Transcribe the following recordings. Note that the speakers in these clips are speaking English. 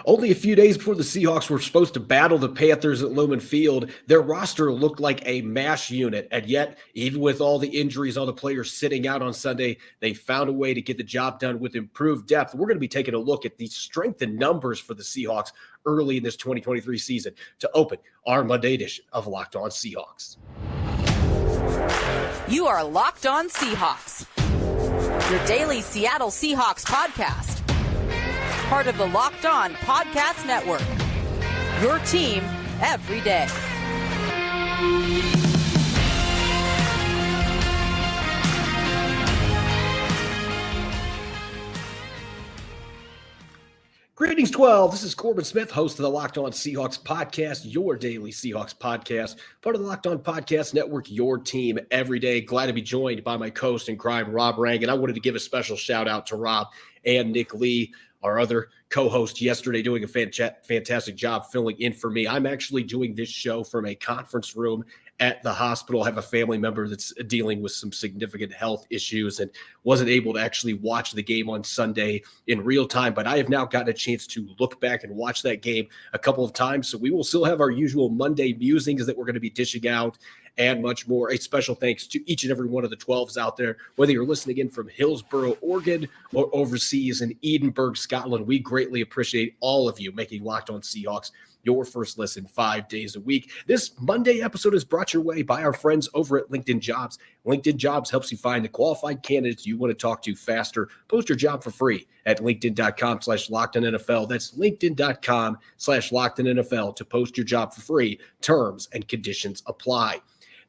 Only a few days before the Seahawks were supposed to battle the Panthers at Lumen Field, their roster looked like a mash unit. And yet, even with all the injuries, all the players sitting out on Sunday, they found a way to get the job done with improved depth. We're going to be taking a look at the strength and numbers for the Seahawks early in this 2023 season to open our Monday edition of Locked On Seahawks. You are Locked On Seahawks, your daily Seattle Seahawks podcast. Part of the Locked On Podcast Network, your team every day. Greetings, 12. This is Corbin Smith, host of the Locked On Seahawks podcast, your daily Seahawks podcast, part of the Locked On Podcast Network, your team every day. Glad to be joined by my co-host in crime, Rob Rang, and I wanted to give a special shout out to Rob and Nick Lee, our other co-host yesterday, doing a fantastic job filling in for me. I'm actually doing this show from a conference room at the hospital. I have a family member that's dealing with some significant health issues and wasn't able to actually watch the game on Sunday in real time, but I have now gotten a chance to look back and watch that game a couple of times. So we will still have our usual Monday musings that we're going to be dishing out and much more. A special thanks to each and every one of the 12s out there, whether you're listening in from Hillsborough, Oregon, or overseas in Edinburgh, Scotland. We greatly appreciate all of you making Locked On Seahawks your first listen 5 days a week. This Monday episode is brought your way by our friends over at LinkedIn Jobs. LinkedIn Jobs helps you find the qualified candidates you want to talk to faster. Post your job for free at linkedin.com/LockedOnNFL. That's linkedin.com/LockedOnNFL to post your job for free. Terms and conditions apply.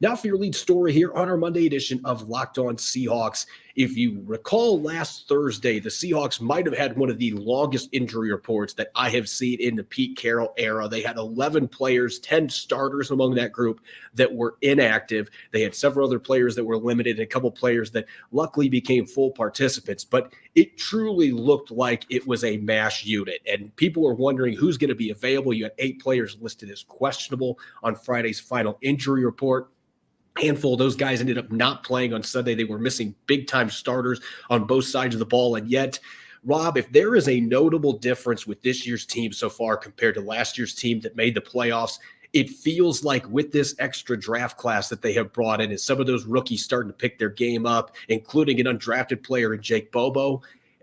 Now for your lead story here on our Monday edition of Locked On Seahawks. If you recall last Thursday, the Seahawks might have had one of the longest injury reports that I have seen in the Pete Carroll era. They had 11 players, 10 starters among that group that were inactive. They had several other players that were limited and a couple players that luckily became full participants. But it truly looked like it was a mash unit. And people were wondering who's going to be available. You had 8 players listed as questionable on Friday's final injury report. Handful of those guys ended up not playing on Sunday. They were missing big-time starters on both sides of the ball. And yet, Rob, if there is a notable difference with this year's team so far compared to last year's team that made the playoffs, it feels like with this extra draft class that they have brought in and some of those rookies starting to pick their game up, including an undrafted player in Jake Bobo,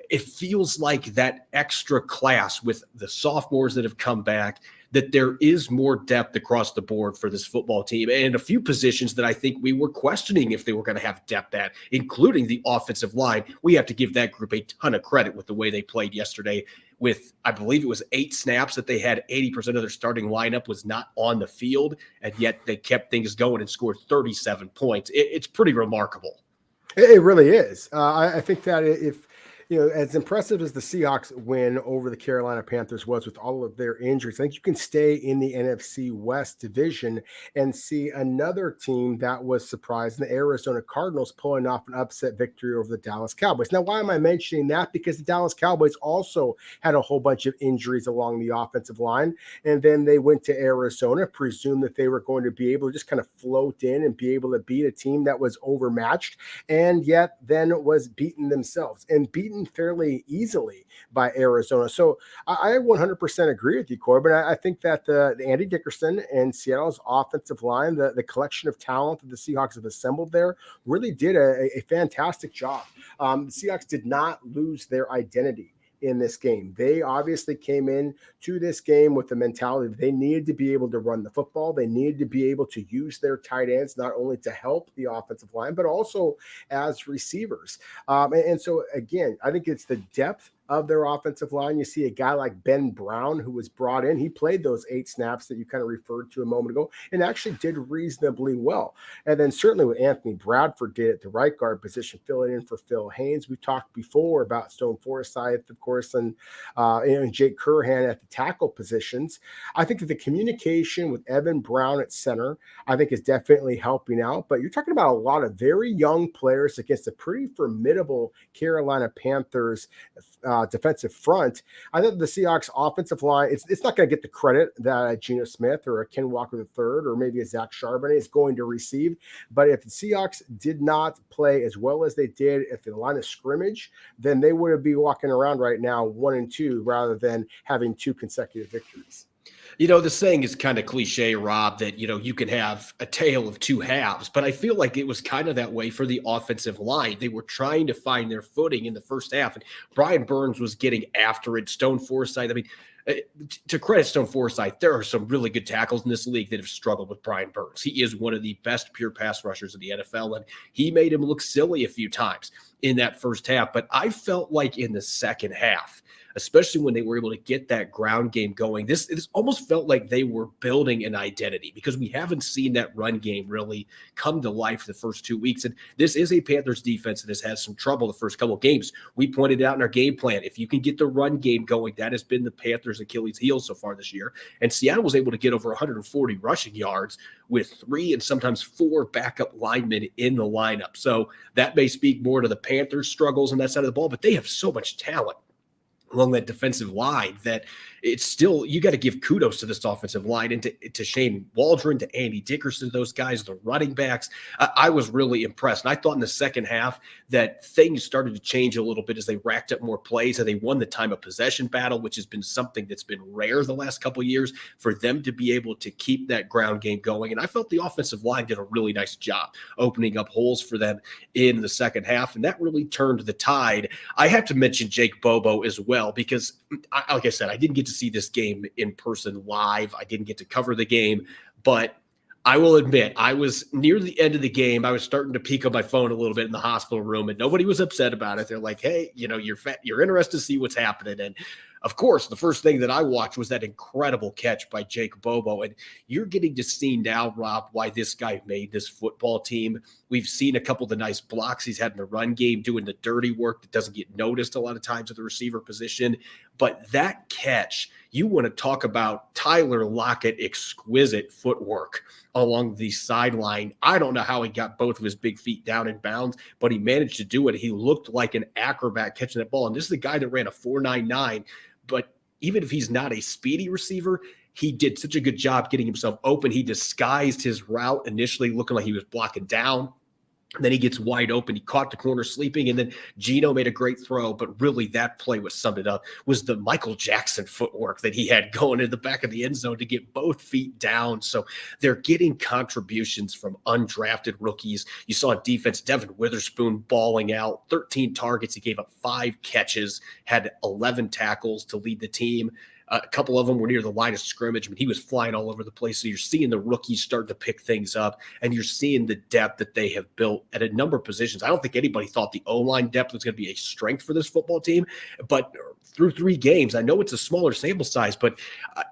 it feels like that extra class with the sophomores that have come back, that there is more depth across the board for this football team and a few positions that I think we were questioning if they were going to have depth at, including the offensive line. We have to give that group a ton of credit with the way they played yesterday with, I believe it was 8 snaps that they had 80% of their starting lineup was not on the field, and yet they kept things going and scored 37 points. It's pretty remarkable. It really is. I think that if, as impressive as the Seahawks win over the Carolina Panthers was with all of their injuries, I think you can stay in the NFC West division and see another team that was surprised, the Arizona Cardinals, pulling off an upset victory over the Dallas Cowboys. Now, why am I mentioning that? Because the Dallas Cowboys also had a whole bunch of injuries along the offensive line, and then they went to Arizona, presumed that they were going to be able to just kind of float in and be able to beat a team that was overmatched, and yet then was beaten themselves and beaten fairly easily by Arizona. So I 100% agree with you, Corbin. I think that the Andy Dickerson and Seattle's offensive line, the collection of talent that the Seahawks have assembled there, really did a fantastic job. The Seahawks did not lose their identity in this game. They obviously came in to this game with the mentality that they needed to be able to run the football. They needed to be able to use their tight ends, not only to help the offensive line, but also as receivers. And so, again, I think it's the depth of their offensive line. You see a guy like Ben Brown, who was brought in. He played those 8 snaps that you kind of referred to a moment ago and actually did reasonably well. And then certainly what Anthony Bradford did at the right guard position, filling in for Phil Haynes. We talked before about Stone Forsythe, of course, and Jake Curhan at the tackle positions. I think that the communication with Evan Brown at center, I think, is definitely helping out. But you're talking about a lot of very young players against a pretty formidable Carolina Panthers defensive front. I thought the Seahawks offensive line, it's not going to get the credit that Geno Smith or a Ken Walker III or maybe a Zach Charbonnet is going to receive. But if the Seahawks did not play as well as they did at the line of scrimmage, then they would be walking around right now 1-2 rather than having 2 consecutive victories. The saying is kind of cliche, Rob, that, you can have a tale of 2 halves, but I feel like it was kind of that way for the offensive line. They were trying to find their footing in the first half, and Brian Burns was getting after it. Stone Forsythe, to credit Stone Forsythe, there are some really good tackles in this league that have struggled with Brian Burns. He is one of the best pure pass rushers in the NFL, and he made him look silly a few times in that first half. But I felt like in the second half, especially when they were able to get that ground game going, this almost felt like they were building an identity, because we haven't seen that run game really come to life the first 2 weeks. And this is a Panthers defense that has had some trouble the first couple of games. We pointed out in our game plan, if you can get the run game going, that has been the Panthers' Achilles heel so far this year. And Seattle was able to get over 140 rushing yards with 3 and sometimes 4 backup linemen in the lineup. So that may speak more to the Panthers' struggles on that side of the ball, but they have so much talent along that defensive line that it's still, you got to give kudos to this offensive line and to Shane Waldron, to Andy Dickerson, those guys, the running backs. I was really impressed. And I thought in the second half that things started to change a little bit as they racked up more plays and they won the time of possession battle, which has been something that's been rare the last couple of years for them to be able to keep that ground game going. And I felt the offensive line did a really nice job opening up holes for them in the second half. And that really turned the tide. I have to mention Jake Bobo as well, because like I said, I didn't get to see this game in person live. I didn't get to cover the game, but I will admit, I was near the end of the game. I was starting to peek on my phone a little bit in the hospital room, and nobody was upset about it. They're like, hey, you're interested to see what's happening. And of course, the first thing that I watched was that incredible catch by Jake Bobo. And you're getting to see now, Rob, why this guy made this football team. We've seen a couple of the nice blocks he's had in the run game, doing the dirty work that doesn't get noticed a lot of times at the receiver position. But that catch, you want to talk about Tyler Lockett, exquisite footwork along the sideline. I don't know how he got both of his big feet down in bounds, but he managed to do it. He looked like an acrobat catching that ball. And this is the guy that ran a 4.99. But even if he's not a speedy receiver, he did such a good job getting himself open. He disguised his route initially looking like he was blocking down. And then he gets wide open. He caught the corner sleeping, and then Geno made a great throw. But really, that play was summed it up, was the Michael Jackson footwork that he had going in the back of the end zone to get both feet down. So they're getting contributions from undrafted rookies. You saw on defense, Devon Witherspoon balling out, 13 targets. He gave up 5 catches, had 11 tackles to lead the team. A couple of them were near the line of scrimmage, but he was flying all over the place. So you're seeing the rookies start to pick things up, and you're seeing the depth that they have built at a number of positions. I don't think anybody thought the O-line depth was going to be a strength for this football team, but through 3 games, I know it's a smaller sample size, but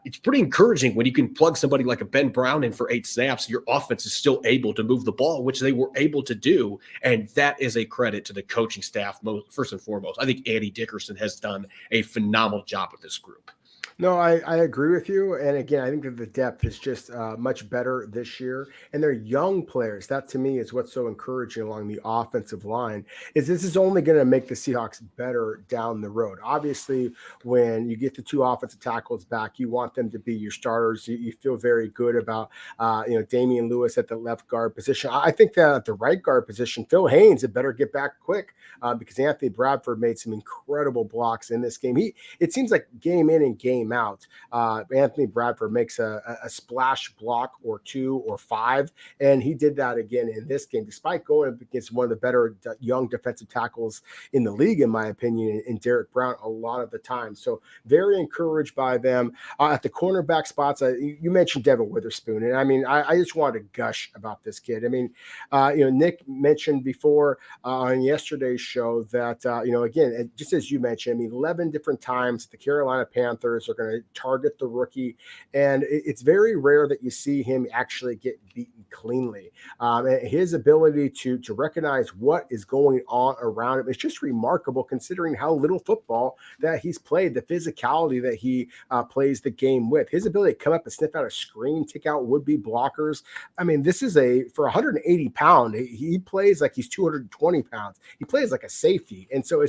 it's pretty encouraging when you can plug somebody like a Ben Brown in for 8 snaps. Your offense is still able to move the ball, which they were able to do, and that is a credit to the coaching staff, first and foremost. I think Andy Dickerson has done a phenomenal job with this group. No, I agree with you. And again, I think that the depth is just much better this year. And they're young players. That to me is what's so encouraging along the offensive line, is this is only going to make the Seahawks better down the road. Obviously, when you get the 2 offensive tackles back, you want them to be your starters. You feel very good about, Damian Lewis at the left guard position. I think that at the right guard position, Phil Haynes had better get back quick because Anthony Bradford made some incredible blocks in this game. It seems like game in and game out, Anthony Bradford makes a splash block or 2 or 5, and he did that again in this game, despite going against one of the better young defensive tackles in the league, in my opinion, in Derek Brown a lot of the time. So very encouraged by them. At the cornerback spots, you mentioned Devon Witherspoon, and I mean, I just wanted to gush about this kid. I mean, Nick mentioned before on yesterday's show that, again, just as you mentioned, I mean, 11 different times the Carolina Panthers They're going to target the rookie. And it's very rare that you see him actually get beaten cleanly. And his ability to recognize what is going on around him is just remarkable, considering how little football that he's played, the physicality that he plays the game with. His ability to come up and sniff out a screen, take out would-be blockers. I mean, this is for 180 pound, he plays like he's 220 pounds. He plays like a safety. And so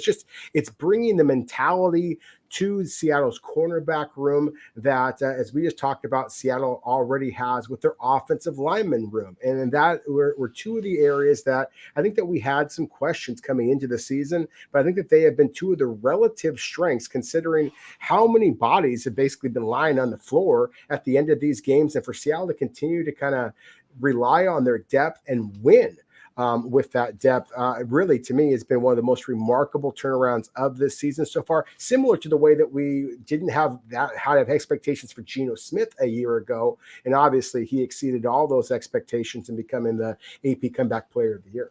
it's bringing the mentality to Seattle's cornerback room that, as we just talked about, Seattle already has with their offensive lineman room. And that were two of the areas that I think that we had some questions coming into the season, but I think that they have been two of the relative strengths, considering how many bodies have basically been lying on the floor at the end of these games. And for Seattle to continue to kind of rely on their depth and win with that depth, really, to me, has been one of the most remarkable turnarounds of this season so far, similar to the way that we didn't have that high of expectations for Geno Smith a year ago. And obviously he exceeded all those expectations in becoming the AP Comeback Player of the Year.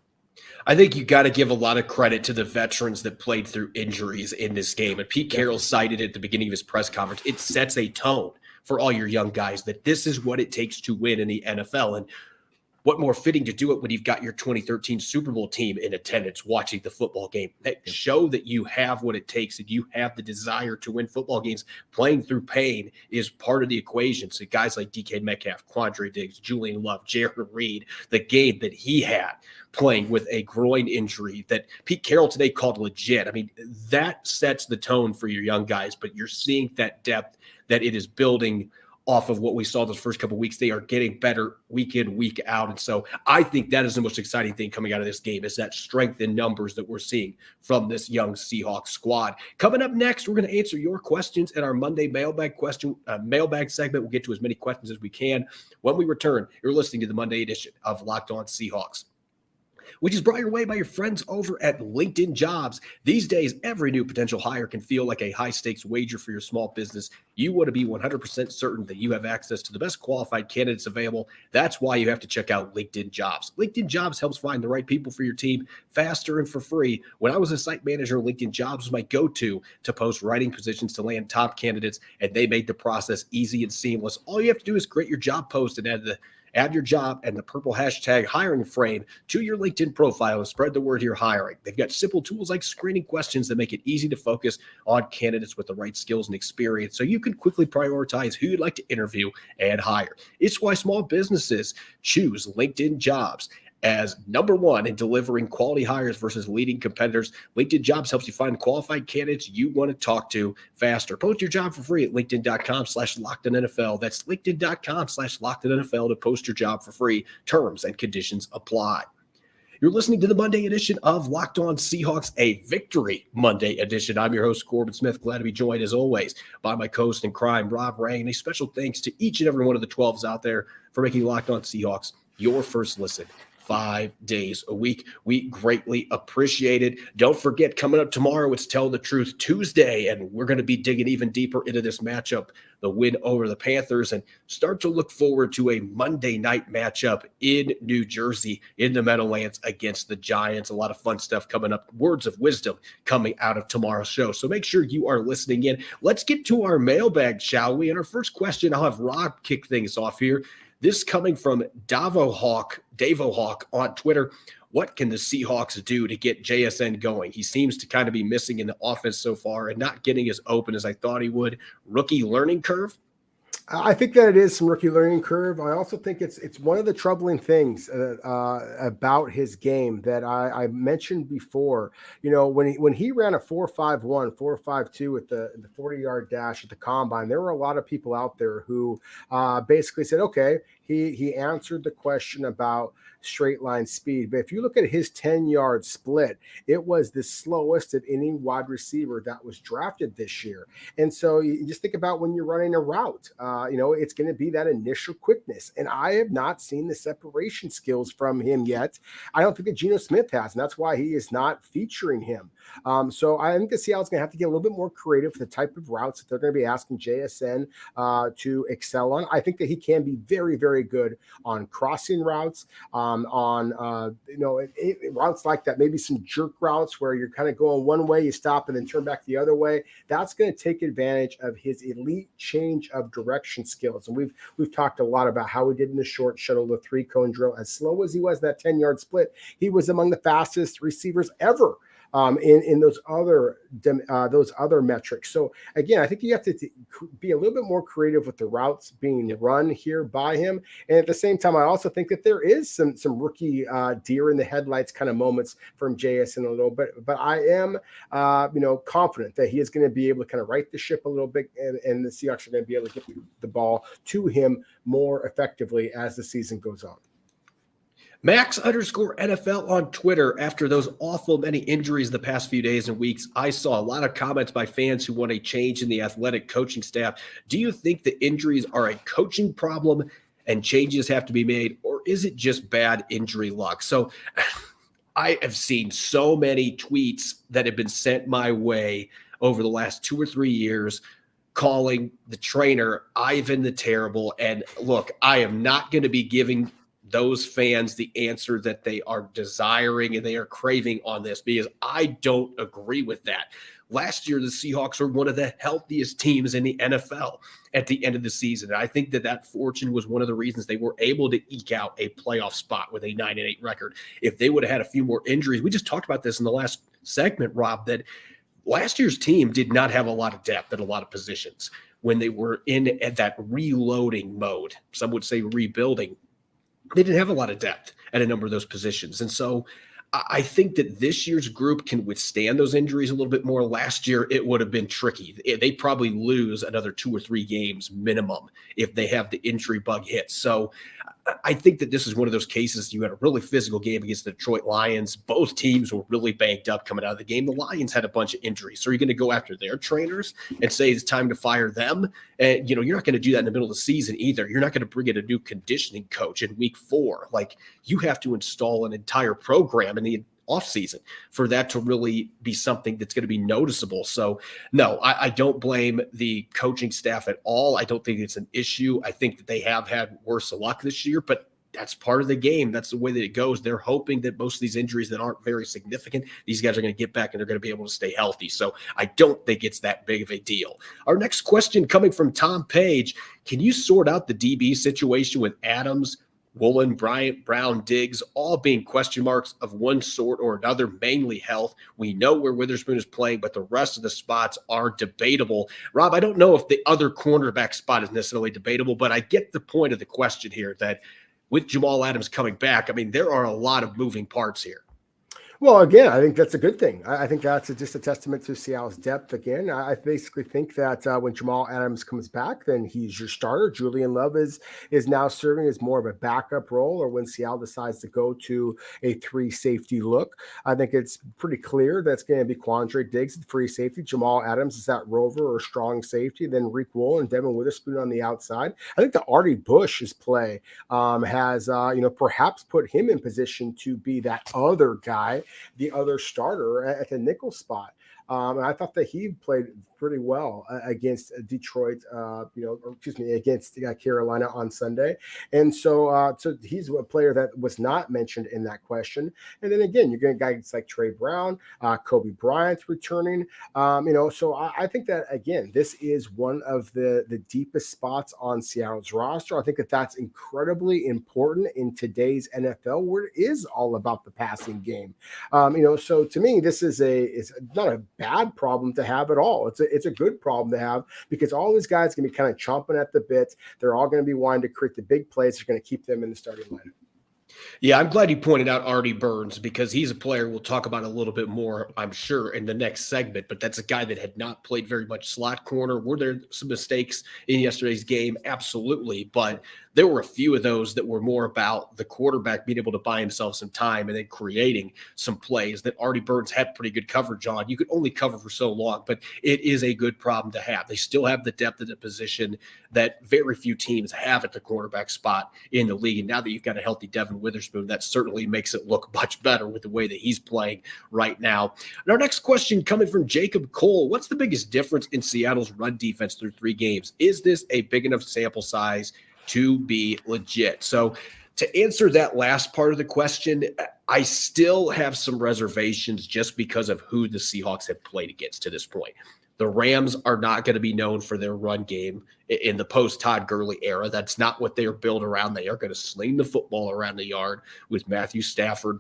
I think you got to give a lot of credit to the veterans that played through injuries in this game. And Pete Carroll cited at the beginning of his press conference, it sets a tone for all your young guys that this is what it takes to win in the NFL. And what more fitting to do it when you've got your 2013 Super Bowl team in attendance watching the football game? Show that you have what it takes and you have the desire to win football games. Playing through pain is part of the equation. So guys like DK Metcalf, Quandre Diggs, Julian Love, Jared Reed, the game that he had playing with a groin injury that Pete Carroll today called legit. I mean, that sets the tone for your young guys, but you're seeing that depth that it is building off of what we saw those first couple of weeks. They are getting better week in, week out. And so I think that is the most exciting thing coming out of this game, is that strength in numbers that we're seeing from this young Seahawks squad. Coming up next, we're going to answer your questions in our Monday mailbag segment. We'll get to as many questions as we can. When we return, you're listening to the Monday edition of Locked On Seahawks, which is brought your way by your friends over at LinkedIn Jobs. These days, every new potential hire can feel like a high-stakes wager for your small business. You want to be 100% certain that you have access to the best qualified candidates available. That's why you have to check out LinkedIn Jobs. LinkedIn Jobs helps find the right people for your team faster and for free. When I was a site manager, LinkedIn Jobs was my go-to to post writing positions to land top candidates, and they made the process easy and seamless. All you have to do is create your job post and add your job and the purple hashtag hiring frame to your LinkedIn profile and spread the word you're hiring. They've got simple tools like screening questions that make it easy to focus on candidates with the right skills and experience, so you can quickly prioritize who you'd like to interview and hire. It's why small businesses choose LinkedIn Jobs as number one in delivering quality hires versus leading competitors. LinkedIn Jobs helps you find qualified candidates you want to talk to faster. Post your job for free at linkedin.com/LockedOnNFL. That's linkedin.com/LockedOnNFL to post your job for free. Terms and conditions apply. You're listening to the Monday edition of Locked On Seahawks, a Victory Monday edition. I'm your host, Corbin Smith. Glad to be joined, as always, by my co-host in crime, Rob Rang. And a special thanks to each and every one of the 12s out there for making Locked On Seahawks your first listen 5 days a week. We greatly appreciate it. Don't forget, coming up tomorrow, it's Tell the Truth Tuesday, and we're going to be digging even deeper into this matchup, the win over the Panthers, and start to look forward to a Monday night matchup in New Jersey in the Meadowlands against the Giants. A lot of fun stuff coming up. Words of wisdom coming out of tomorrow's show. So make sure you are listening in. Let's get to our mailbag, shall we? And our first question, I'll have Rob kick things off here. This coming from Davo Hawk on Twitter. What can the Seahawks do to get JSN going? He seems to kind of be missing in the offense so far and not getting as open as I thought he would. Rookie learning curve? I think that it is some rookie learning curve. I also think it's one of the troubling things about his game that I mentioned before. You know, when he ran a 4.51, 4.52 at the 40-yard dash at the combine, there were a lot of people out there who basically said, okay, he answered the question about straight line speed. But if you look at his 10-yard split, it was the slowest of any wide receiver that was drafted this year. And so you just think about when you're running a route, it's going to be that initial quickness. And I have not seen the separation skills from him yet. I don't think that Geno Smith has, and that's why he is not featuring him. So I think the Seattle's going to have to get a little bit more creative for the type of routes that they're going to be asking JSN to excel on. I think that he can be very, very good on crossing routes. routes like that, maybe some jerk routes where you're kind of going one way, you stop and then turn back the other way. That's going to take advantage of his elite change of direction skills. And we've talked a lot about how he did in the short shuttle, the 3-cone drill. As slow as he was, that 10-yard split, he was among the fastest receivers ever. In those other metrics. So again, I think you have to be a little bit more creative with the routes being run here by him. And at the same time, I also think that there is some rookie deer in the headlights kind of moments from JSN a little bit. But I am confident that he is going to be able to kind of right the ship a little bit, and the Seahawks are going to be able to get the ball to him more effectively as the season goes on. Max_NFL on Twitter. After those awful many injuries the past few days and weeks, I saw a lot of comments by fans who want a change in the athletic coaching staff. Do you think the injuries are a coaching problem and changes have to be made, or is it just bad injury luck? So I have seen so many tweets that have been sent my way over the last 2 or 3 years calling the trainer Ivan the Terrible. And look, I am not going to be giving those fans the answer that they are desiring and they are craving on this, because I don't agree with that. Last year, the Seahawks were one of the healthiest teams in the NFL at the end of the season. And I think that fortune was one of the reasons they were able to eke out a playoff spot with a 9-8 record. If they would have had a few more injuries, we just talked about this in the last segment, Rob, that last year's team did not have a lot of depth at a lot of positions when they were at that reloading mode. Some would say rebuilding. They didn't have a lot of depth at a number of those positions. And so I think that this year's group can withstand those injuries a little bit more. Last year, it would have been tricky. They probably lose another 2 or 3 games minimum if they have the injury bug hit. So I think that this is one of those cases. You had a really physical game against the Detroit Lions. Both teams were really banged up coming out of the game. The Lions had a bunch of injuries. So are you going to go after their trainers and say it's time to fire them? And, you're not going to do that in the middle of the season either. You're not going to bring in a new conditioning coach in week 4. Like, you have to install an entire program in the offseason for that to really be something that's going to be noticeable. So no, I don't blame the coaching staff at all. I don't think it's an issue. I think that they have had worse luck this year, but that's part of the game. That's the way that it goes. They're hoping that most of these injuries that aren't very significant, these guys are going to get back and they're going to be able to stay healthy. So I don't think it's that big of a deal. Our next question coming from Tom Page. Can you sort out the DB situation with Adams, Woolen, Bryant, Brown, Diggs, all being question marks of one sort or another, mainly health? We know where Witherspoon is playing, but the rest of the spots are debatable. Rob, I don't know if the other cornerback spot is necessarily debatable, but I get the point of the question here that with Jamal Adams coming back, I mean, there are a lot of moving parts here. Well, again, I think that's a good thing. I think that's just a testament to Seattle's depth. Again, I basically think that when Jamal Adams comes back, then he's your starter. Julian Love is now serving as more of a backup role, or when Seattle decides to go to a 3 safety look. I think it's pretty clear that's going to be Quandre Diggs, the free safety. Jamal Adams is that rover or strong safety. Then Rick Woolen and Devon Witherspoon on the outside. I think the Artie Bush's play has perhaps put him in position to be that other guy, the other starter at the nickel spot. And I thought that he played pretty well against Detroit, against Carolina on Sunday. And so he's a player that was not mentioned in that question. And then again, you're getting guys like Trey Brown, Kobe Bryant returning. So I think that, again, this is one of the deepest spots on Seattle's roster. I think that that's incredibly important in today's NFL, where it is all about the passing game. So to me, this is it's not a bad problem to have at all. It's a good problem to have, because all these guys can be kind of chomping at the bit. They're all going to be wanting to create the big plays. They're going to keep them in the starting lineup. Yeah, I'm glad you pointed out Artie Burns, because he's a player we'll talk about a little bit more, I'm sure, in the next segment. But that's a guy that had not played very much slot corner. Were there some mistakes in yesterday's game? Absolutely. But there were a few of those that were more about the quarterback being able to buy himself some time and then creating some plays that Artie Burns had pretty good coverage on. You could only cover for so long, but it is a good problem to have. They still have the depth of the position that very few teams have at the quarterback spot in the league. And now that you've got a healthy Devon Witherspoon, that certainly makes it look much better with the way that he's playing right now. And our next question coming from Jacob Cole. What's the biggest difference in Seattle's run defense through 3 games? Is this a big enough sample size to be legit? So To answer that last part of the question, I still have some reservations just because of who the Seahawks have played against to this point. The Rams are not going to be known for their run game in the post-Todd Gurley era. That's not what they're built around. They are going to sling the football around the yard with Matthew Stafford.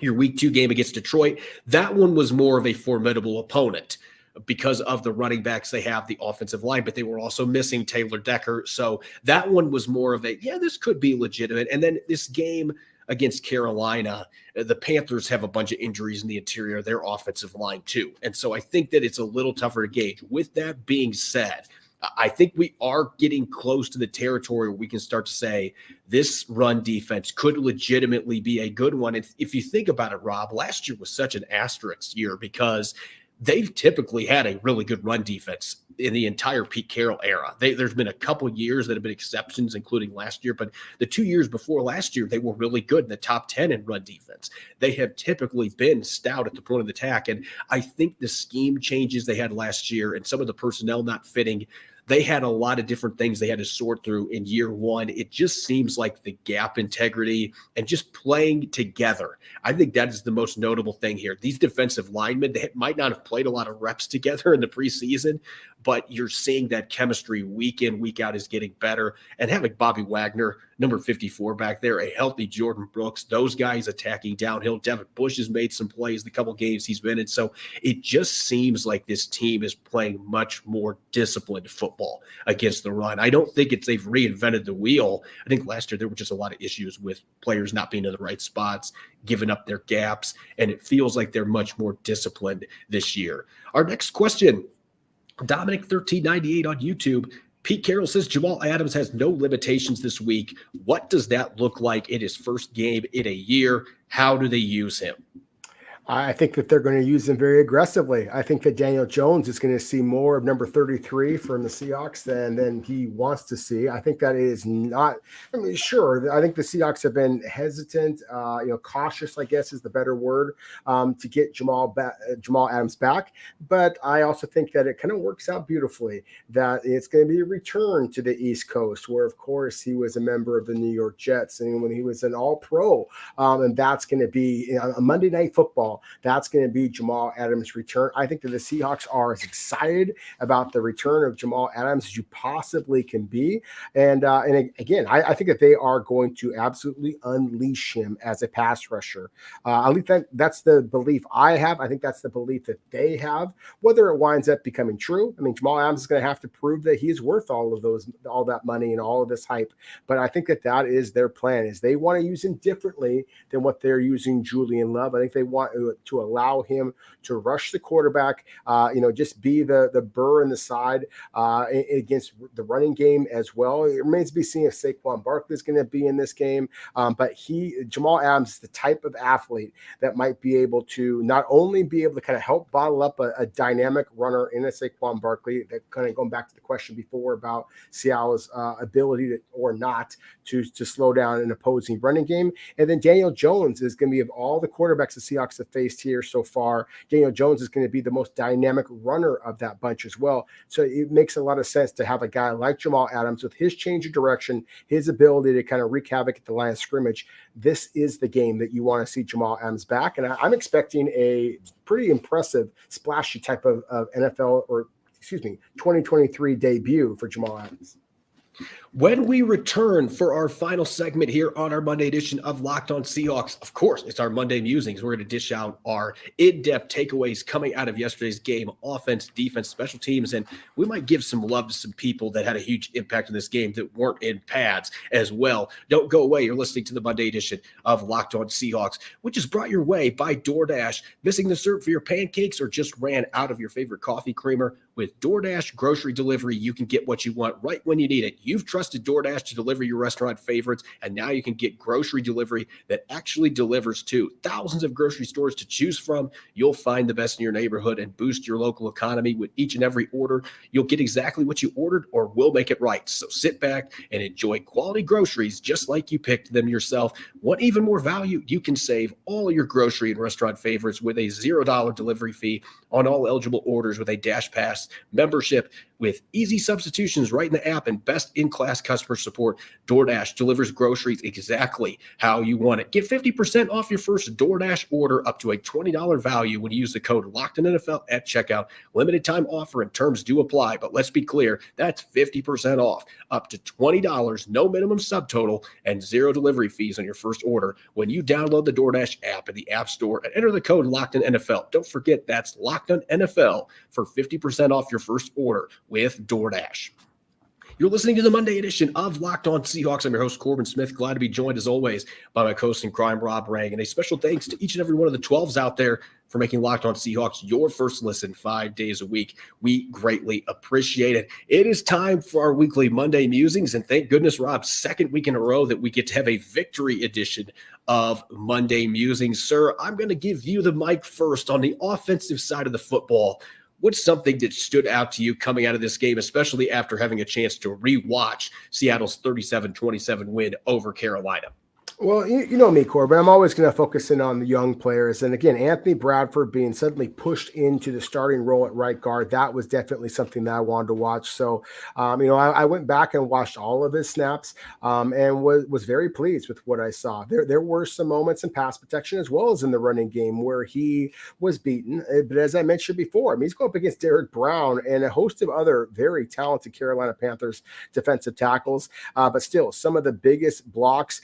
Your week 2 game against Detroit, that one was more of a formidable opponent because of the running backs they have, the offensive line, but they were also missing Taylor Decker. So that one was more of a, this could be legitimate. And then this game against Carolina, the Panthers have a bunch of injuries in the interior of their offensive line too. And so I think that it's a little tougher to gauge. With that being said, I think we are getting close to the territory where we can start to say this run defense could legitimately be a good one. If you think about it, Rob, last year was such an asterisk year because they've typically had a really good run defense in the entire Pete Carroll era. There's been a couple years that have been exceptions, including last year, but the 2 years before last year, they were really good in the top 10 in run defense. They have typically been stout at the point of attack, and I think the scheme changes they had last year and some of the personnel not fitting, they had a lot of different things they had to sort through in year one. It just seems like the gap integrity and just playing together. I think that is the most notable thing here. These defensive linemen, they might not have played a lot of reps together in the preseason, but you're seeing that chemistry week in, week out is getting better. And having Bobby Wagner, number 54 back there, a healthy Jordan Brooks, those guys attacking downhill. Devin Bush has made some plays the couple games he's been in. So it just seems like this team is playing much more disciplined football against the run. I don't think they've reinvented the wheel. I think last year there were just a lot of issues with players not being in the right spots, giving up their gaps, and it feels like they're much more disciplined this year. Our next question, Dominic1398 on YouTube. Pete Carroll says Jamal Adams has no limitations this week. What does that look like in his first game in a year? How do they use him? I think that they're going to use him very aggressively. I think that Daniel Jones is going to see more of number 33 from the Seahawks than he wants to see. I think that is not, sure. I think the Seahawks have been hesitant, cautious, I guess is the better word, to get Jamal Adams back. But I also think that it kind of works out beautifully that it's going to be a return to the East Coast, where of course he was a member of the New York Jets and when he was an All-Pro, and that's going to be a Monday Night Football. That's going to be Jamal Adams' return. I think that the Seahawks are as excited about the return of Jamal Adams as you possibly can be. And again, I think that they are going to absolutely unleash him as a pass rusher. At least that's the belief I have. I think that's the belief that they have. Whether it winds up becoming true, Jamal Adams is going to have to prove that he is worth all that money and all of this hype. But I think that is their plan, is they want to use him differently than what they're using Julian Love. I think they want to allow him to rush the quarterback, just be the burr in the side against the running game as well. It remains to be seen if Saquon Barkley is going to be in this game, but Jamal Adams is the type of athlete that might be able to not only be able to kind of help bottle up a dynamic runner in a Saquon Barkley, that kind of going back to the question before about Seattle's ability to slow down an opposing running game. And then Daniel Jones is going to be, of all the quarterbacks the Seahawks have faced here so far, Daniel Jones is going to be the most dynamic runner of that bunch as well. So it makes a lot of sense to have a guy like Jamal Adams with his change of direction, his ability to kind of wreak havoc at the line of scrimmage. This is the game that you want to see Jamal Adams back. And I'm expecting a pretty impressive, splashy type of NFL 2023 debut for Jamal Adams. When we return for our final segment here on our Monday edition of Locked On Seahawks, of course, it's our Monday Musings. We're going to dish out our in-depth takeaways coming out of yesterday's game, offense, defense, special teams, and we might give some love to some people that had a huge impact in this game that weren't in pads as well. Don't go away. You're listening to the Monday edition of Locked On Seahawks, which is brought your way by DoorDash. Missing the syrup for your pancakes or just ran out of your favorite coffee creamer? With DoorDash grocery delivery, you can get what you want right when you need it. You've trusted DoorDash to deliver your restaurant favorites, and now you can get grocery delivery that actually delivers too. Thousands of grocery stores to choose from. You'll find the best in your neighborhood and boost your local economy with each and every order. You'll get exactly what you ordered, or we'll make it right. So sit back and enjoy quality groceries just like you picked them yourself. Want even more value? You can save all your grocery and restaurant favorites with a $0 delivery fee on all eligible orders with a Dash Pass membership. With easy substitutions right in the app and best-in-class customer support, DoorDash delivers groceries exactly how you want it. Get 50% off your first DoorDash order up to a $20 value when you use the code LOCKEDONNFL at checkout. Limited time offer and terms do apply, but let's be clear, that's 50% off, up to $20, no minimum subtotal, and zero delivery fees on your first order when you download the DoorDash app in the App Store and enter the code LOCKEDONNFL. Don't forget, that's LOCKEDONNFL for 50% off your first order with DoorDash. You're listening to the Monday edition of Locked On Seahawks. I'm your host, Corbin Smith. Glad to be joined, as always, by my co-host in crime, Rob Rang. And a special thanks to each and every one of the 12s out there for making Locked On Seahawks your first listen 5 days a week. We greatly appreciate it. It is time for our weekly Monday Musings, and thank goodness, Rob, second week in a row that we get to have a victory edition of Monday Musings. Sir, I'm going to give you the mic first on the offensive side of the football. What's something that stood out to you coming out of this game, especially after having a chance to rewatch Seattle's 37-27 win over Carolina? Well, you know me, Corbin. I'm always going to focus in on the young players. And again, Anthony Bradford being suddenly pushed into the starting role at right guard, that was definitely something that I wanted to watch. So, I went back and watched all of his snaps and was very pleased with what I saw. There were some moments in pass protection as well as in the running game where he was beaten. But as I mentioned before, he's going up against Derek Brown and a host of other very talented Carolina Panthers defensive tackles. But still, some of the biggest blocks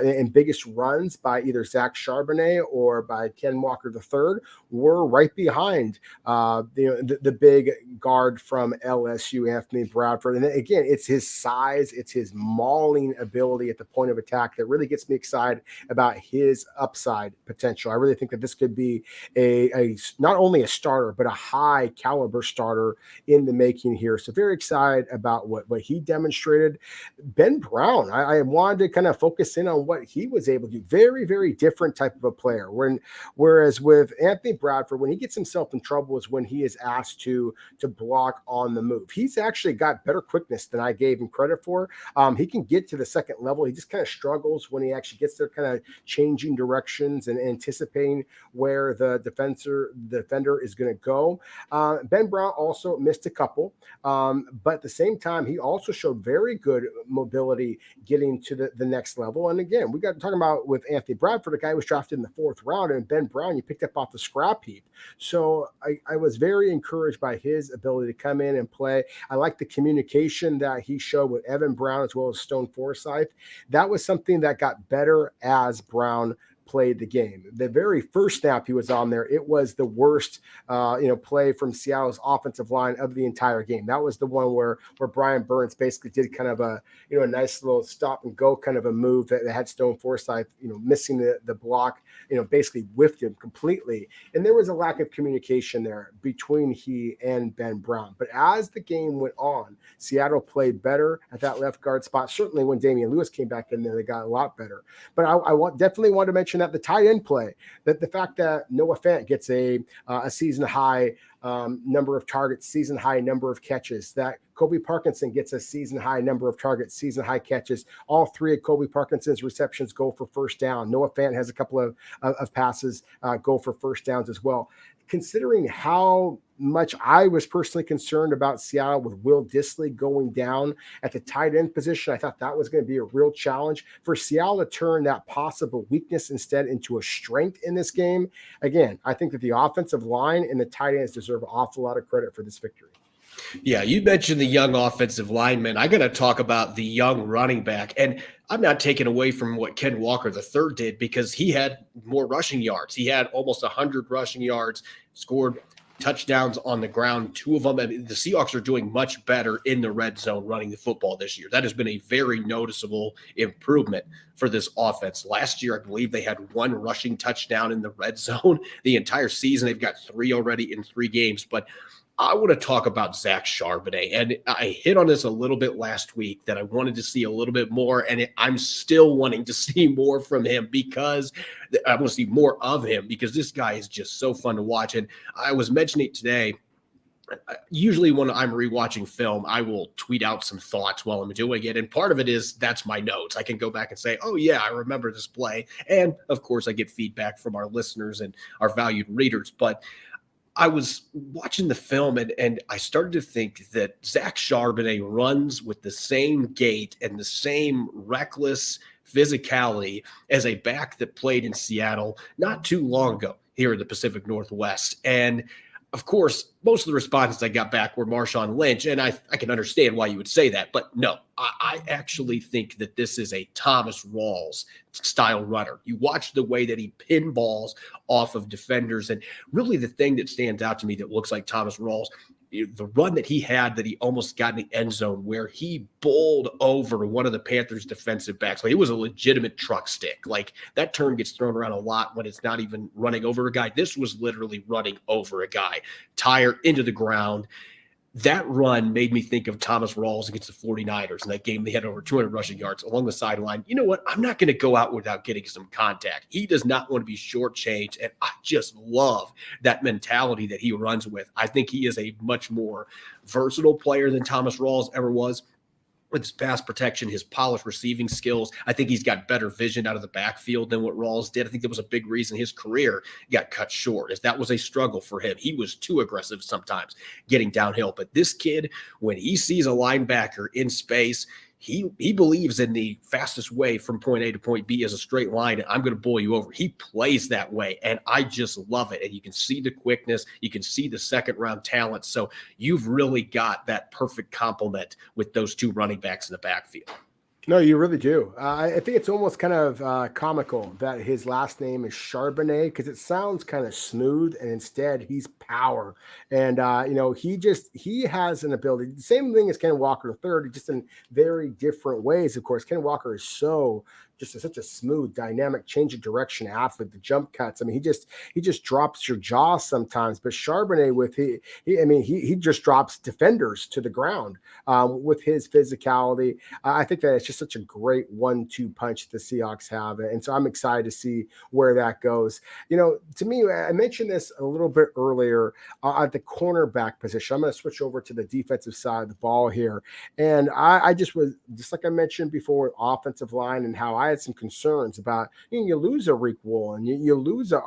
and biggest runs by either Zach Charbonnet or by Ken Walker III were right behind the big guard from LSU, Anthony Bradford. And again, it's his size, it's his mauling ability at the point of attack that really gets me excited about his upside potential. I really think that this could be a not only a starter, but a high caliber starter in the making here. So very excited about what he demonstrated. Ben Brown, I wanted to kind of focus in on what he was able to do. Very, very different type of a player. Whereas with Anthony Bradford, when he gets himself in trouble is when he is asked to block on the move. He's actually got better quickness than I gave him credit for. He can get to the second level. He just kind of struggles when he actually gets there, kind of changing directions and anticipating where the defender is going to go. Ben Brown also missed a couple, but at the same time, he also showed very good mobility getting to the next level. And again, we got talking about with Anthony Bradford, a guy who was drafted in the 4th round, and Ben Brown, you picked up off the scrap heap. So I was very encouraged by his ability to come in and play. I like the communication that he showed with Evan Brown as well as Stone Forsythe. That was something that got better as Brown played the game. The very first snap he was on there, it was the worst play from Seattle's offensive line of the entire game. That was the one where Brian Burns basically did kind of a nice little stop and go kind of a move that had Stone Forsythe missing the block, basically whiffed him completely. And there was a lack of communication there between he and Ben Brown. But as the game went on, Seattle played better at that left guard spot. Certainly when Damian Lewis came back in there, they got a lot better. But I definitely want to mention that the tight end play, that the fact that Noah Fant gets a season high number of targets, season high number of catches, that Kobe Parkinson gets a season high number of targets, season high catches. All three of Kobe Parkinson's receptions go for first down. Noah Fant has a couple of passes go for first downs as well. Considering how much I was personally concerned about Seattle with Will Dissly going down at the tight end position, I thought that was going to be a real challenge for Seattle to turn that possible weakness instead into a strength in this game. Again, I think that the offensive line and the tight ends deserve an awful lot of credit for this victory. Yeah, you mentioned the young offensive lineman. I got to talk about the young running back. And I'm not taking away from what Ken Walker III did because he had more rushing yards. He had almost 100 rushing yards, scored touchdowns on the ground, 2 of them. I mean, the Seahawks are doing much better in the red zone running the football this year. That has been a very noticeable improvement for this offense. Last year, I believe they had 1 rushing touchdown in the red zone the entire season. They've got 3 already in 3 games. But I want to talk about Zach Charbonnet, and I hit on this a little bit last week that I wanted to see a little bit more, and I'm still wanting to see more from him because I want to see more of him because this guy is just so fun to watch. And I was mentioning it today. Usually when I'm rewatching film, I will tweet out some thoughts while I'm doing it. And part of it is that's my notes. I can go back and say, oh, yeah, I remember this play. And, of course, I get feedback from our listeners and our valued readers. But I was watching the film and I started to think that Zach Charbonnet runs with the same gait and the same reckless physicality as a back that played in Seattle not too long ago here in the Pacific Northwest. And of course, most of the responses I got back were Marshawn Lynch, and I can understand why you would say that. But no, I actually think that this is a Thomas Rawls style runner. You watch the way that he pinballs off of defenders, and really the thing that stands out to me that looks like Thomas Rawls, the run that he had that he almost got in the end zone where he bowled over one of the Panthers defensive backs. Like, it was a legitimate truck stick. Like, that term gets thrown around a lot when it's not even running over a guy. This was literally running over a guy, tire into the ground. That run made me think of Thomas Rawls against the 49ers in that game. They had over 200 rushing yards along the sideline. You know what? I'm not going to go out without getting some contact. He does not want to be shortchanged, and I just love that mentality that he runs with. I think he is a much more versatile player than Thomas Rawls ever was. With his pass protection, his polished receiving skills, I think he's got better vision out of the backfield than what Rawls did. I think that was a big reason his career got cut short, as that was a struggle for him. He was too aggressive sometimes getting downhill. But this kid, when he sees a linebacker in space, he believes in the fastest way from point A to point B as a straight line, and I'm going to bowl you over. He plays that way, and I just love it. And you can see the quickness. You can see the second-round talent. So you've really got that perfect complement with those two running backs in the backfield. No, you really do. I think it's almost kind of comical that his last name is Charbonnet, because it sounds kind of smooth, and instead he's power. And, he has an ability. The same thing as Ken Walker III, just in very different ways. Of course, Ken Walker is such a smooth, dynamic, change of direction athlete. The jump cuts. I mean, he just drops your jaw sometimes. But Charbonnet he just drops defenders to the ground with his physicality. I think that it's just such a great 1-2 punch the Seahawks have, and so I'm excited to see where that goes. To me, I mentioned this a little bit earlier at the cornerback position. I'm going to switch over to the defensive side of the ball here, and I just like I mentioned before with offensive line and how I had some concerns about, you lose a Reek Woolen, you lose a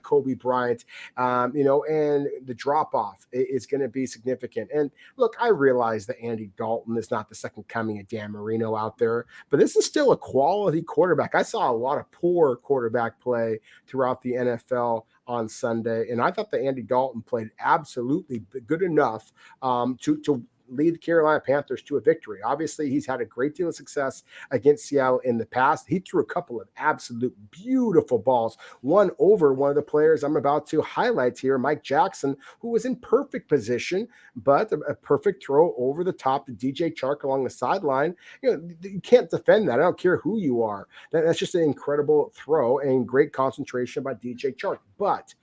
Kobe Bryant, and the drop off is going to be significant. And look, I realize that Andy Dalton is not the second coming of Dan Marino out there, but this is still a quality quarterback. I saw a lot of poor quarterback play throughout the NFL on Sunday, and I thought that Andy Dalton played absolutely good enough to lead the Carolina Panthers to a victory. Obviously, he's had a great deal of success against Seattle in the past. He threw a couple of absolute beautiful balls, one over one of the players I'm about to highlight here, Mike Jackson, who was in perfect position, but a perfect throw over the top to DJ Chark along the sideline. You can't defend that. I don't care who you are. That's just an incredible throw and great concentration by DJ Chark. But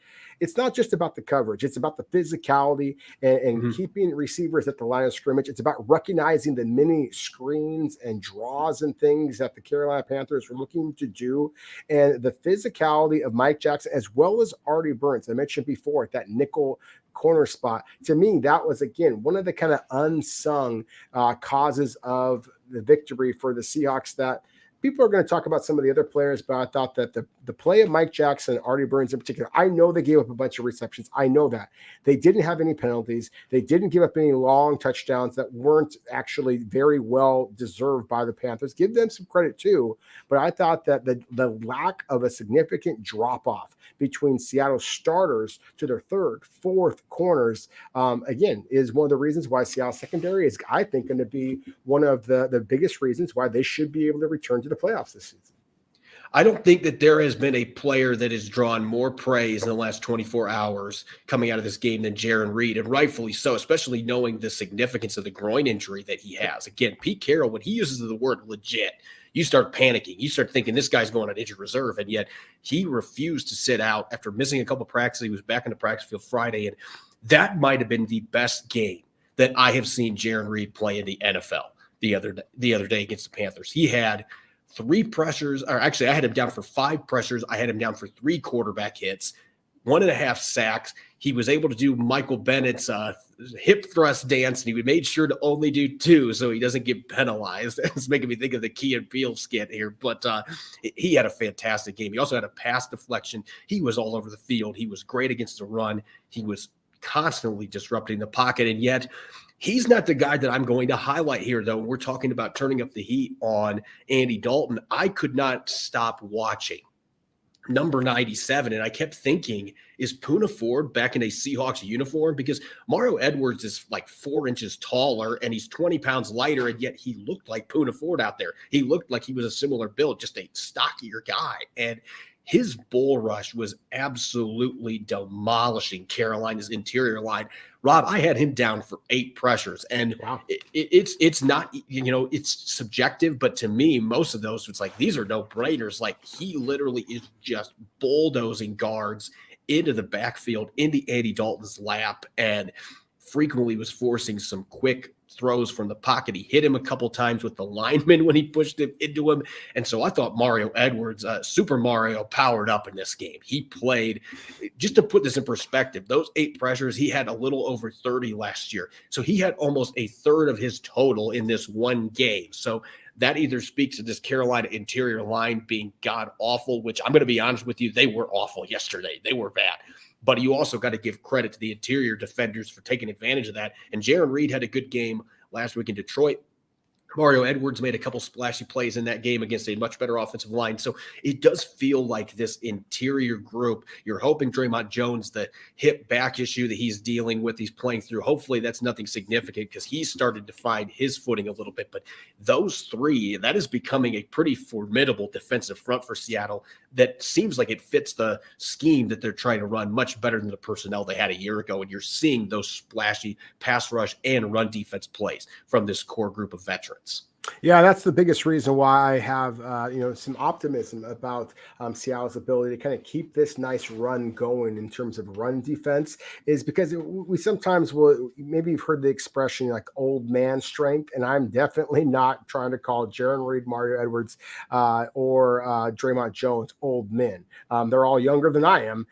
it's not just about the coverage. It's about the physicality and keeping receivers at the line of scrimmage. It's about recognizing the many screens and draws and things that the Carolina Panthers were looking to do, and the physicality of Mike Jackson as well as Artie Burns. I mentioned before at that nickel corner spot. To me, that was, again, one of the kind of unsung causes of the victory for the Seahawks. That people are going to talk about some of the other players, but I thought that the play of Mike Jackson, Artie Burns in particular, I know they gave up a bunch of receptions. I know that. They didn't have any penalties. They didn't give up any long touchdowns that weren't actually very well deserved by the Panthers. Give them some credit too, but I thought that the lack of a significant drop-off between Seattle starters to their third, fourth corners, again, is one of the reasons why Seattle secondary is, I think, going to be one of the biggest reasons why they should be able to return to the playoffs this season. I don't think that there has been a player that has drawn more praise in the last 24 hours coming out of this game than Jarran Reed, and rightfully so, especially knowing the significance of the groin injury that he has. Again, Pete Carroll, when he uses the word legit, you start panicking. You start thinking this guy's going on injured reserve, and yet he refused to sit out after missing a couple of practices. He was back in the practice field Friday, and that might have been the best game that I have seen Jarran Reed play in the NFL the other day against the Panthers. He had 3 pressures, or actually I had him down for 5 pressures. I had him down for 3 quarterback hits, 1.5 sacks. He was able to do Michael Bennett's hip thrust dance, and he made sure to only do 2 so he doesn't get penalized. It's making me think of the Key and Peele skit here, but he had a fantastic game. He also had a pass deflection. He was all over the field. He was great against the run. He was constantly disrupting the pocket, and yet he's not the guy that I'm going to highlight here, though. We're talking about turning up the heat on Andy Dalton. I could not stop watching number 97, and I kept thinking, is Poona Ford back in a Seahawks uniform? Because Mario Edwards is like 4 inches taller and he's 20 pounds lighter, and yet he looked like Poona Ford out there. He looked like he was a similar build, just a stockier guy, and his bull rush was absolutely demolishing Carolina's interior line. Rob, I had him down for 8 pressures, and wow. It's not, it's subjective, but to me, most of those, it's like, these are no-brainers. Like, he literally is just bulldozing guards into the backfield, into Andy Dalton's lap, and frequently was forcing some quick throws from the pocket. He hit him a couple times with the lineman when he pushed him into him. And so I thought Mario Edwards, Super Mario, powered up in this game. He played, just to put this in perspective, those 8 pressures, he had a little over 30 last year. So he had almost a third of his total in this one game. So that either speaks to this Carolina interior line being god awful, which I'm going to be honest with you, they were awful yesterday. They were bad. But you also got to give credit to the interior defenders for taking advantage of that. And Jaron Reed had a good game last week in Detroit. Mario Edwards made a couple splashy plays in that game against a much better offensive line. So it does feel like this interior group, you're hoping Draymond Jones, the hip back issue that he's dealing with, he's playing through. Hopefully that's nothing significant because he's started to find his footing a little bit. But those 3, that is becoming a pretty formidable defensive front for Seattle that seems like it fits the scheme that they're trying to run much better than the personnel they had a year ago. And you're seeing those splashy pass rush and run defense plays from this core group of veterans. Yeah, that's the biggest reason why I have some optimism about Seattle's ability to kind of keep this nice run going in terms of run defense, is because we sometimes will, maybe you've heard the expression like old man strength, and I'm definitely not trying to call Jaron Reed, Mario Edwards, or Draymond Jones old men. They're all younger than I am,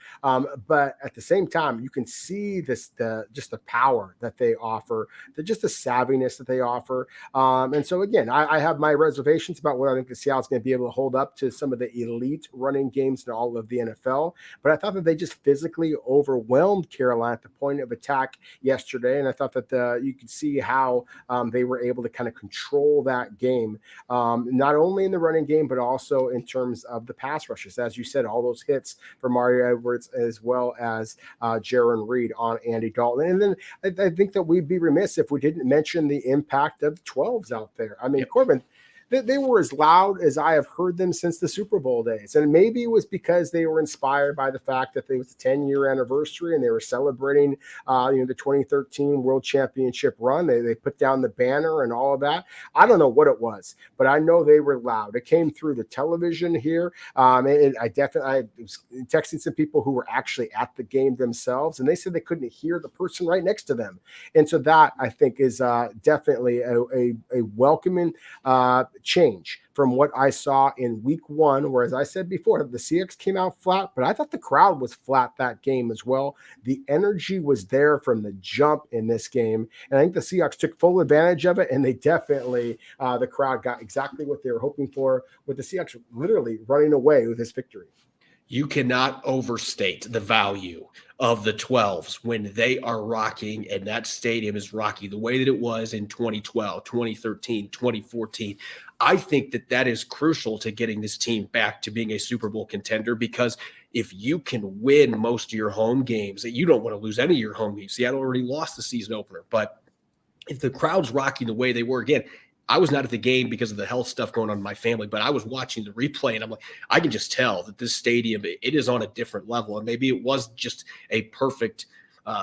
but at the same time, you can see just the power that they offer, just the savviness that they offer, and so again, I have my reservations about whether I think the Seattle's going to be able to hold up to some of the elite running games in all of the NFL. But I thought that they just physically overwhelmed Carolina at the point of attack yesterday. And I thought that you could see how they were able to kind of control that game, not only in the running game, but also in terms of the pass rushes. As you said, all those hits for Mario Edwards as well as Jaron Reed on Andy Dalton. And then I think that we'd be remiss if we didn't mention the impact of 12s out there. I mean, Corbin, they were as loud as I have heard them since the Super Bowl days. And maybe it was because they were inspired by the fact that it was the 10-year anniversary and they were celebrating the 2013 World Championship run. They put down the banner and all of that. I don't know what it was, but I know they were loud. It came through the television here. And I was texting some people who were actually at the game themselves, and they said they couldn't hear the person right next to them. And so that, I think, is definitely a welcoming change from what I saw in week 1, where, as I said before, the Seahawks came out flat, but I thought the crowd was flat that game as well. The energy was there from the jump in this game, and I think the Seahawks took full advantage of it, and they definitely, the crowd got exactly what they were hoping for, with the Seahawks literally running away with this victory. You cannot overstate the value of the 12s when they are rocking, and that stadium is rocky the way that it was in 2012, 2013, 2014. I think that is crucial to getting this team back to being a Super Bowl contender, because if you can win most of your home games, you don't want to lose any of your home games. Seattle already lost the season opener, but if the crowd's rocking the way they were, again, I was not at the game because of the health stuff going on in my family, but I was watching the replay, and I'm like, I can just tell that this stadium, it is on a different level. And maybe it was just a perfect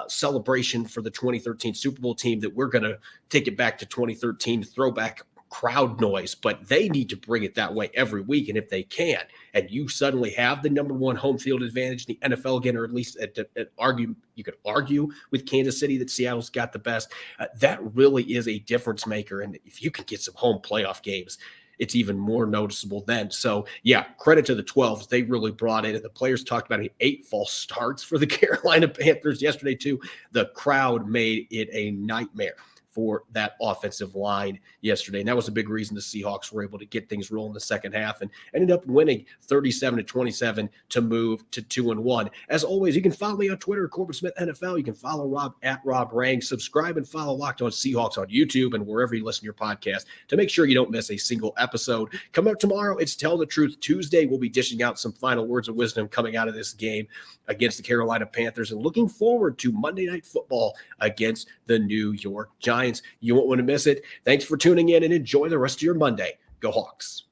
celebration for the 2013 Super Bowl team that we're going to take it back to 2013 throwback crowd noise, but they need to bring it that way every week. And if they can, and you suddenly have the number 1 home field advantage in the NFL again, or at least you could argue with Kansas City that Seattle's got the best, that really is a difference maker. And if you can get some home playoff games, it's even more noticeable then. So, yeah, credit to the 12s. They really brought in, and the players talked about 8 false starts for the Carolina Panthers yesterday, too. The crowd made it a nightmare for that offensive line yesterday. And that was a big reason the Seahawks were able to get things rolling in the second half and ended up winning 37-27 to move to 2-1. As always, you can follow me on Twitter, Corbin Smith NFL. You can follow Rob at Rob Rang. Subscribe and follow Locked On Seahawks on YouTube and wherever you listen to your podcast to make sure you don't miss a single episode. Coming up tomorrow, it's Tell the Truth Tuesday. We'll be dishing out some final words of wisdom coming out of this game against the Carolina Panthers and looking forward to Monday Night Football against the New York Giants. You won't want to miss it. Thanks for tuning in and enjoy the rest of your Monday. Go Hawks.